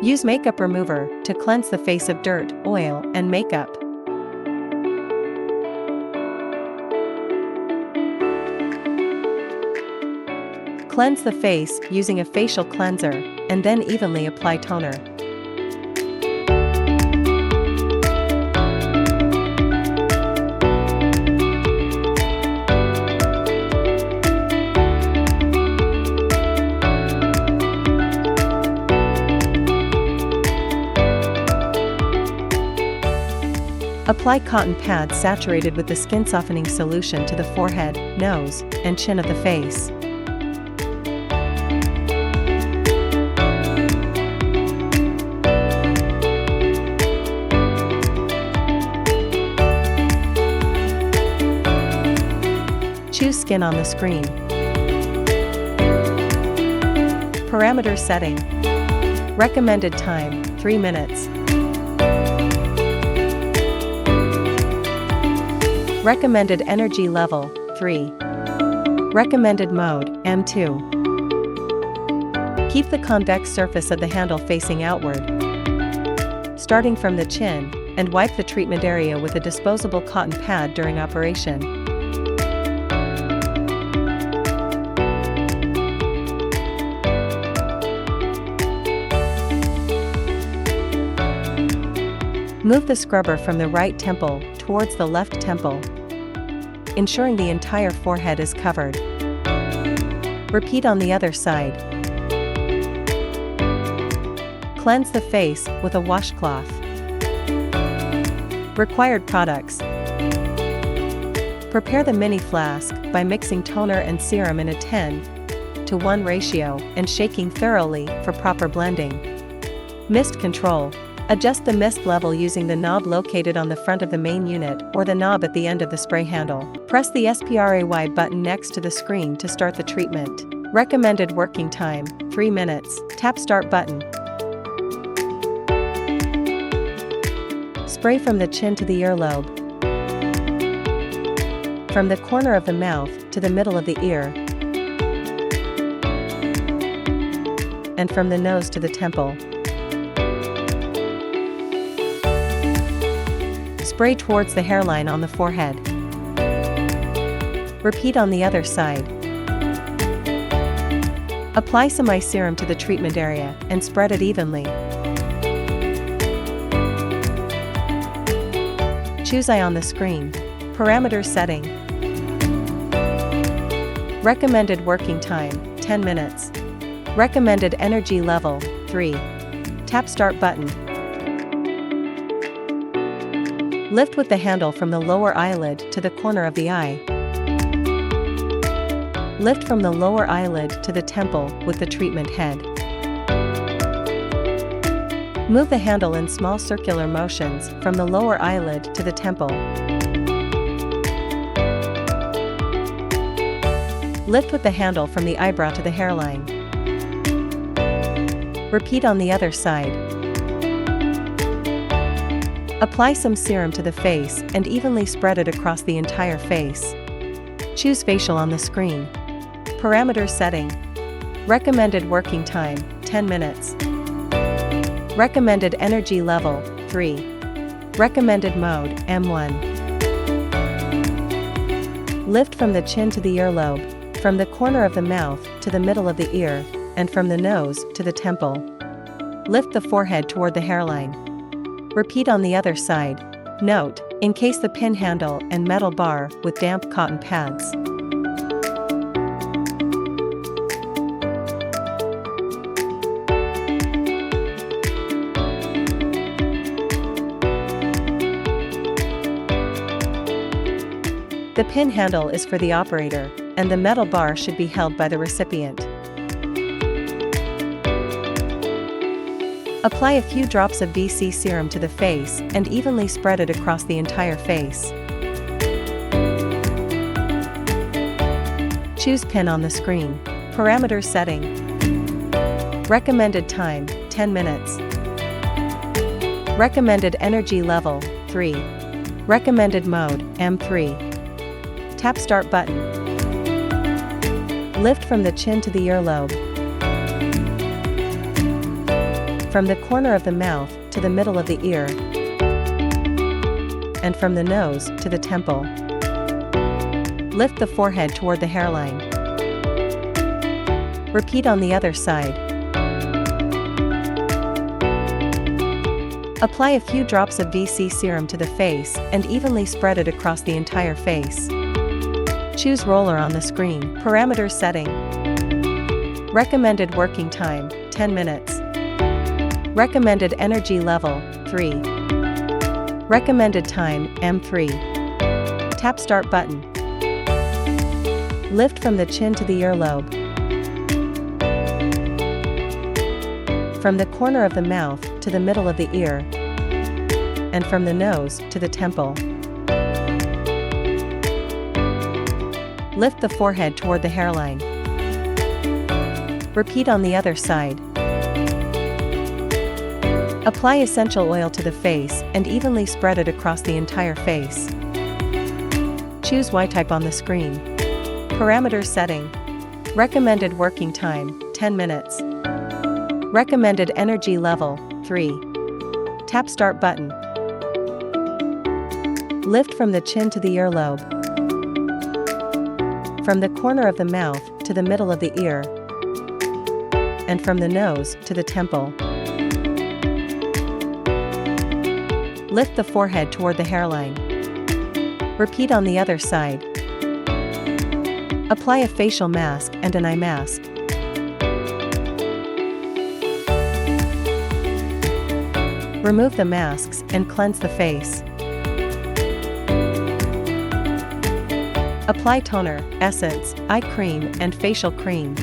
Use makeup remover to cleanse the face of dirt, oil, and makeup. Cleanse the face using a facial cleanser, and then evenly apply toner. Apply cotton pads saturated with the skin softening solution to the forehead, nose, and chin of the face. Choose skin on the screen. Parameter setting. Recommended time, 3 minutes. Recommended energy level, 3. Recommended mode, M2. Keep the convex surface of the handle facing outward, starting from the chin, and wipe the treatment area with a disposable cotton pad during operation. Move the scrubber from the right temple towards the left temple, ensuring the entire forehead is covered. Repeat on the other side. Cleanse the face with a washcloth. Required products. Prepare the mini flask by mixing toner and serum in a 10:1 ratio and shaking thoroughly for proper blending. Mist control. Adjust the mist level using the knob located on the front of the main unit or the knob at the end of the spray handle. Press the SPRAY button next to the screen to start the treatment. Recommended working time, 3 minutes. Tap Start button. Spray from the chin to the earlobe, from the corner of the mouth to the middle of the ear, and from the nose to the temple. Spray towards the hairline on the forehead. Repeat on the other side. Apply some eye serum to the treatment area and spread it evenly. Choose eye on the screen. Parameter setting. Recommended working time, 10 minutes. Recommended energy level, 3. Tap Start button. Lift with the handle from the lower eyelid to the corner of the eye. Lift from the lower eyelid to the temple with the treatment head. Move the handle in small circular motions from the lower eyelid to the temple. Lift with the handle from the eyebrow to the hairline. Repeat on the other side. Apply some serum to the face and evenly spread it across the entire face. Choose facial on the screen. Parameter setting. Recommended working time, 10 minutes. Recommended energy level, 3. Recommended mode, M1. Lift from the chin to the earlobe, from the corner of the mouth to the middle of the ear, and from the nose to the temple. Lift the forehead toward the hairline. Repeat on the other side. Note, encase the pin handle and metal bar with damp cotton pads. The pin handle is for the operator, and the metal bar should be held by the recipient. Apply a few drops of BC serum to the face and evenly spread it across the entire face. Choose pin on the screen. Parameter setting. Recommended time, 10 minutes. Recommended energy level, 3. Recommended mode, M3. Tap Start button. Lift from the chin to the earlobe, From the corner of the mouth to the middle of the ear, and from the nose to the temple. Lift the forehead toward the hairline. Repeat on the other side. Apply a few drops of VC serum to the face and evenly spread it across the entire face. Choose roller on the screen. Parameters setting. Recommended working time, 10 minutes. Recommended energy level, 3. Recommended time, M3. Tap start button. Lift from the chin to the earlobe. From the corner of the mouth to the middle of the ear, and from the nose to the temple. Lift the forehead toward the hairline. Repeat on the other side. Apply essential oil to the face and evenly spread it across the entire face. Choose Y type on the screen. Parameters setting. Recommended working time, 10 minutes. Recommended energy level, 3. Tap start button. Lift from the chin to the earlobe. From the corner of the mouth to the middle of the ear, and from the nose to the temple. Lift the forehead toward the hairline. Repeat on the other side. Apply a facial mask and an eye mask. Remove the masks and cleanse the face. Apply toner, essence, eye cream, and facial cream.